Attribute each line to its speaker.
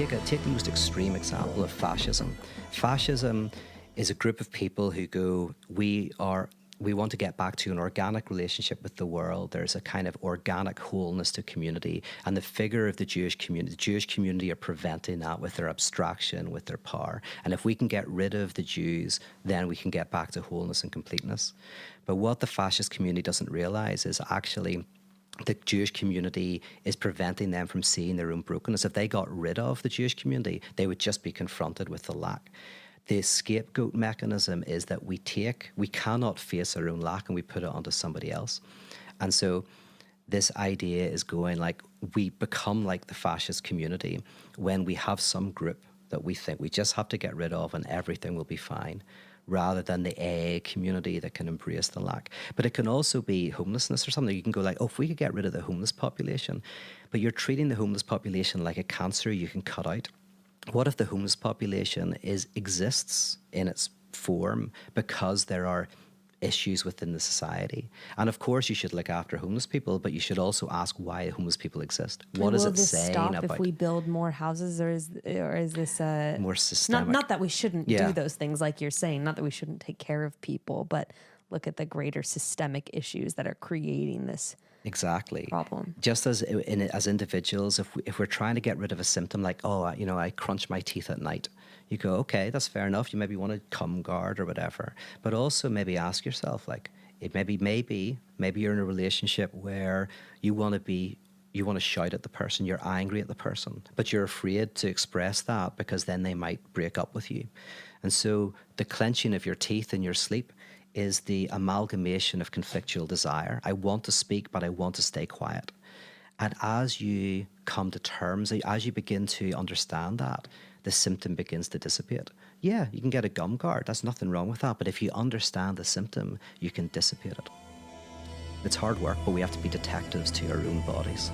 Speaker 1: take the most extreme example of fascism. Fascism is a group of people who go, we want to get back to an organic relationship with the world. There's a kind of organic wholeness to community. And the figure of the Jewish community are preventing that with their abstraction, with their power. And if we can get rid of the Jews, then we can get back to wholeness and completeness. But what the fascist community doesn't realize is actually the Jewish community is preventing them from seeing their own brokenness. If they got rid of the Jewish community, they would just be confronted with the lack. The scapegoat mechanism is that we cannot face our own lack and we put it onto somebody else. And so this idea is going like, we become like the fascist community when we have some group that we think we just have to get rid of and everything will be fine, rather than the AA community that can embrace the lack. But it can also be homelessness or something. You can go like, oh, if we could get rid of the homeless population, but you're treating the homeless population like a cancer you can cut out. What if the homeless population exists in its form because there are issues within the society? And of course, you should look after homeless people, but you should also ask why homeless people exist. What is it saying about?
Speaker 2: Will this stop if we build more houses, or is this
Speaker 1: more systemic?
Speaker 2: Not that we shouldn't do those things like you're saying, not that we shouldn't take care of people, but look at the greater systemic issues that are creating this.
Speaker 1: Exactly.
Speaker 2: Problem.
Speaker 1: Just as individuals, if we're trying to get rid of a symptom like, oh, I crunch my teeth at night, you go, okay, that's fair enough. You maybe want to cum guard or whatever, but also maybe ask yourself, like, maybe you're in a relationship where you want to shout at the person, you're angry at the person, but you're afraid to express that because then they might break up with you. And so the clenching of your teeth in your sleep is the amalgamation of conflictual desire. I want to speak, but I want to stay quiet. And as you come to terms, as you begin to understand that, the symptom begins to dissipate. Yeah, you can get a gum guard. There's nothing wrong with that. But if you understand the symptom, you can dissipate it. It's hard work, but we have to be detectives to our own bodies.